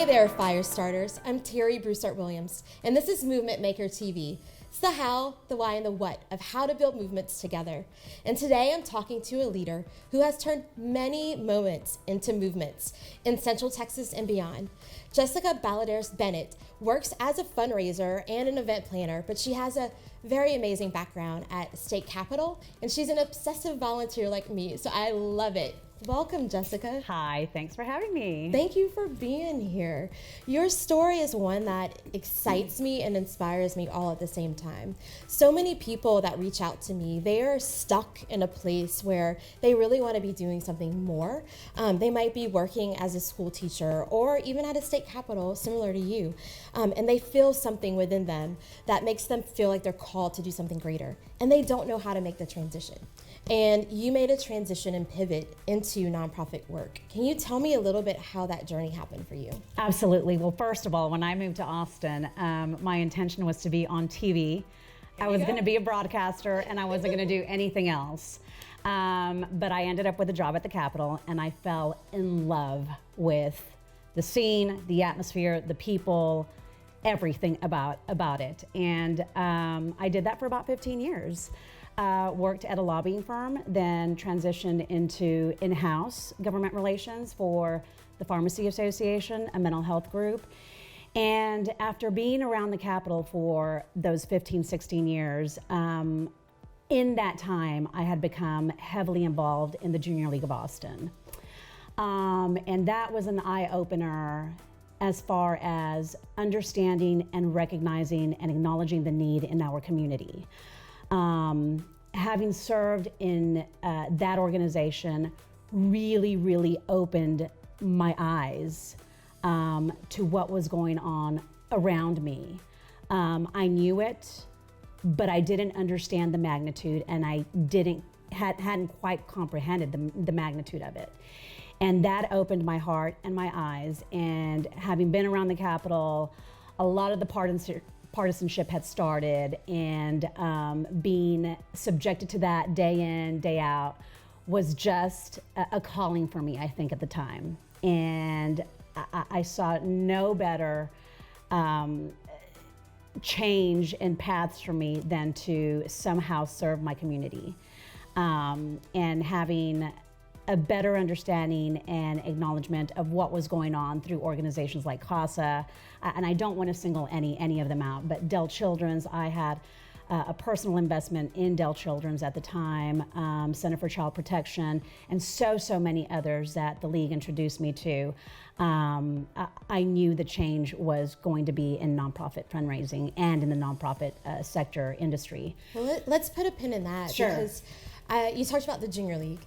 there, fire starters. I'm Terri Broussard Williams, and this is Movement Maker TV. It's the how, the why, and the what of how to build movements together. And today I'm talking to a leader who has turned many moments into movements in Central Texas and beyond. Jessica Balladares-Bennett works as a fundraiser and an event planner, but she has a very amazing background at state capitol, and she's an obsessive volunteer like me, so I love it. Welcome, Jessica. Hi, thanks for having me. Thank you for being here. Your story is one that excites me and inspires me all at the same time. So many people that reach out to me, they are stuck in a place where they really want to be doing something more. They might be working as a school teacher or even at a state capitol, similar to you, and they feel something within them that makes them feel like they're called to do something greater, and they don't know how to make the transition. And you made a transition and pivot into nonprofit work. Can you tell me a little bit how that journey happened for you? Absolutely. Well, first of all, when I moved to Austin, my intention was to be on TV. I was going to be a broadcaster, and I wasn't going to do anything else. But I ended up with a job at the Capitol, and I fell in love with the scene, the atmosphere, the people, everything about it. And I did that for about 15 years. Worked at a lobbying firm, then transitioned into in-house government relations for the Pharmacy Association, a mental health group. And after being around the Capitol for those 15, 16 years, in that time, I had become heavily involved in the Junior League of Austin. And that was an eye-opener as far as understanding and recognizing and acknowledging the need in our community. Having served in that organization really opened my eyes to what was going on around me. I knew it, but I didn't understand the magnitude, and I hadn't quite comprehended the magnitude of it. And that opened my heart and my eyes. And having been around the Capitol, a lot of the partisanship had started, and being subjected to that day in, day out was just a calling for me, I think, at the time. And I saw no better change in paths for me than to somehow serve my community. And having a better understanding and acknowledgement of what was going on through organizations like CASA, and I don't want to single any of them out, but Dell Children's, I had a personal investment in Dell Children's at the time, Center for Child Protection, and so many others that the League introduced me to. I knew the change was going to be in nonprofit fundraising and in the nonprofit sector industry. Well, let's put a pin in that. Sure. Because you talked about the Junior League,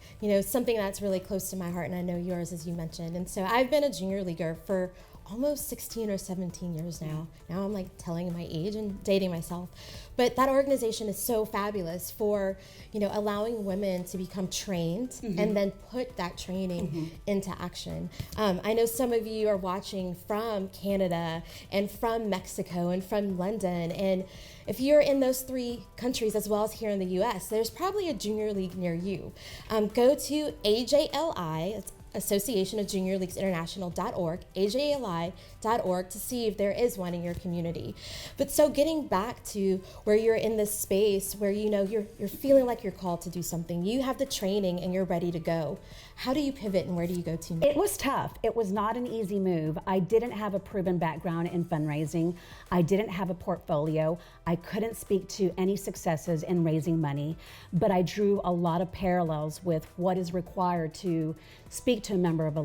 something that's really close to my heart, and I know yours, as you mentioned. And so I've been a Junior Leaguer for almost 16 or 17 years now. Now I'm like telling my age and dating myself. But that organization is so fabulous for, allowing women to become trained and then put that training into action. I know some of you are watching from Canada and from Mexico and from London. And if you're in those three countries as well as here in the US, there's probably a Junior League near you. Go to AJLI, it's Association of Junior Leagues International.org, AJLI.org, to see if there is one in your community. But so getting back to where you're in this space where you're feeling like you're called to do something, you have the training and you're ready to go. How do you pivot and where do you go to? It was tough. It was not an easy move. I didn't have a proven background in fundraising. I didn't have a portfolio. I couldn't speak to any successes in raising money, but I drew a lot of parallels with what is required to speak to a member of a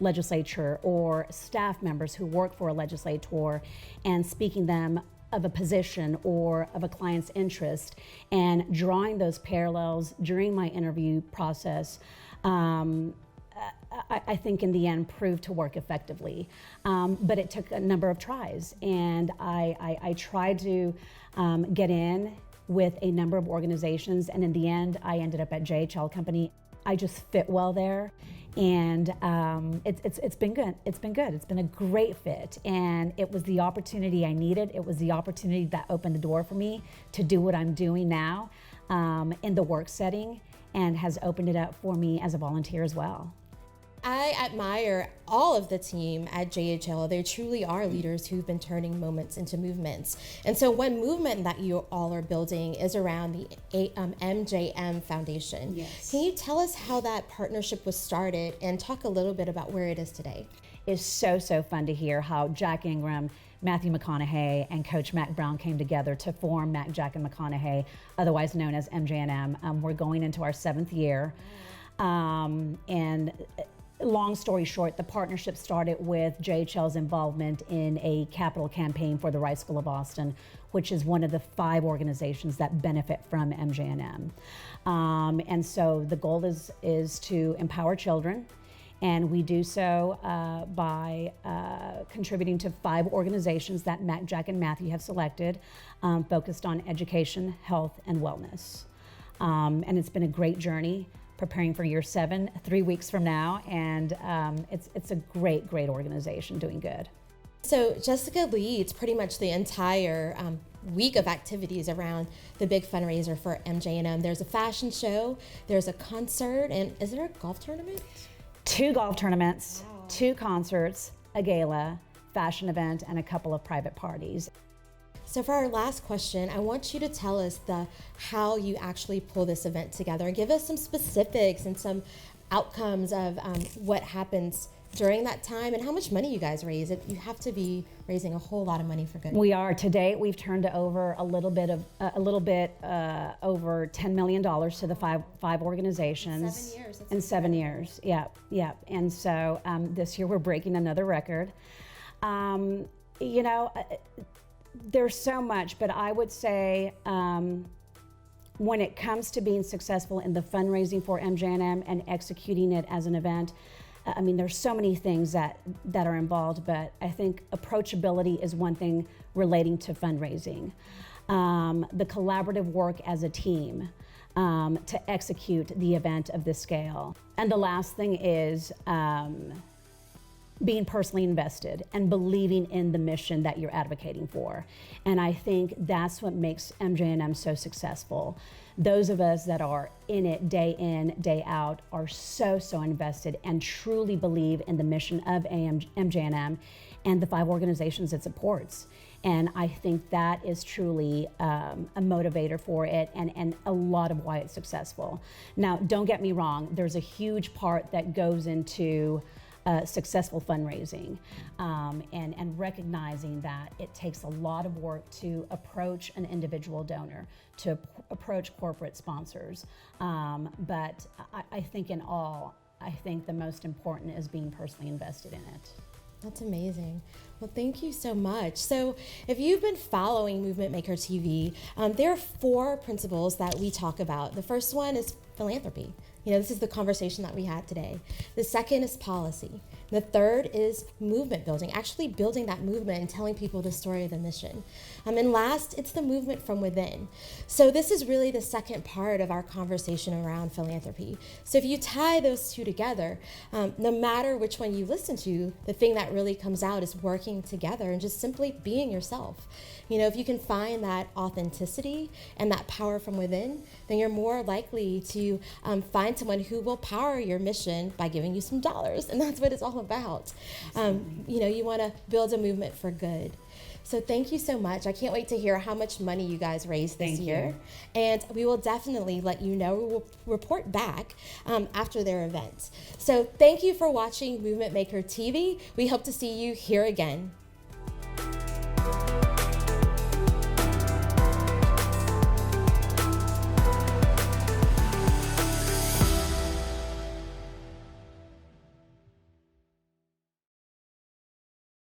legislature or staff members who work for a legislator and speaking them of a position or of a client's interest, and drawing those parallels during my interview process, I think in the end proved to work effectively. But it took a number of tries, and I tried to get in with a number of organizations, and in the end I ended up at JHL Company. I just fit well there, and it's been good. It's been a great fit, and it was the opportunity I needed. It was the opportunity that opened the door for me to do what I'm doing now in the work setting, and has opened it up for me as a volunteer as well. I admire all of the team at JHL. They truly are leaders who've been turning moments into movements. And so one movement that you all are building is around the MJM Foundation. Yes. Can you tell us how that partnership was started and talk a little bit about where it is today? It's so fun to hear how Jack Ingram, Matthew McConaughey, and Coach Mac Brown came together to form Mac, Jack, and McConaughey, otherwise known as MJM. We're going into our 7th year. And long story short, the partnership started with JHL's involvement in a capital campaign for the Rice School of Austin, which is one of the 5 organizations that benefit from MJM. And so the goal is to empower children, and we do so by contributing to 5 organizations that Mac, Jack, and Matthew have selected, focused on education, health, and wellness. And it's been a great journey, preparing for year 7, 3 weeks from now, and it's a great organization doing good. So Jessica leads pretty much the entire week of activities around the big fundraiser for MJM. There's a fashion show, there's a concert, and is there a golf tournament? 2 golf tournaments, Wow. 2 concerts, a gala, fashion event, and a couple of private parties. So for our last question, I want you to tell us how you actually pull this event together and give us some specifics and some outcomes of what happens during that time and how much money you guys raise. You have to be raising a whole lot of money for good. We are. To date, we've turned over a little bit over $10 million to the five organizations. 7 years. That's In 7 years. Yeah. And so this year we're breaking another record. There's so much, but I would say when it comes to being successful in the fundraising for MJM and executing it as an event, there's so many things that are involved, but I think approachability is one thing relating to fundraising. The collaborative work as a team to execute the event of this scale. And the last thing is being personally invested and believing in the mission that you're advocating for. And I think that's what makes MJM so successful. Those of us that are in, day out, are so invested and truly believe in the mission of MJM and the 5 organizations it supports. And I think that is truly a motivator for it and a lot of why it's successful. Now, don't get me wrong, there's a huge part that goes into successful fundraising and recognizing that it takes a lot of work to approach an individual donor, to approach corporate sponsors. But I think in all, I think the most important is being personally invested in it. That's amazing. Well, thank you so much. So if you've been following Movement Maker TV, there are 4 principles that we talk about. The first one is philanthropy. This is the conversation that we had today. The second is policy. The third is movement building, actually building that movement and telling people the story of the mission. And last, it's the movement from within. So this is really the second part of our conversation around philanthropy. So if you tie those 2 together, no matter which one you listen to, the thing that really comes out is working together and just simply being yourself. If you can find that authenticity and that power from within, then you're more likely to find someone who will power your mission by giving you some dollars. And that's what it's all about. You want to build a movement for good. So thank you so much. I can't wait to hear how much money you guys raised this year. And we will definitely let you know. We will report back after their event. So thank you for watching Movement Maker TV. We hope to see you here again.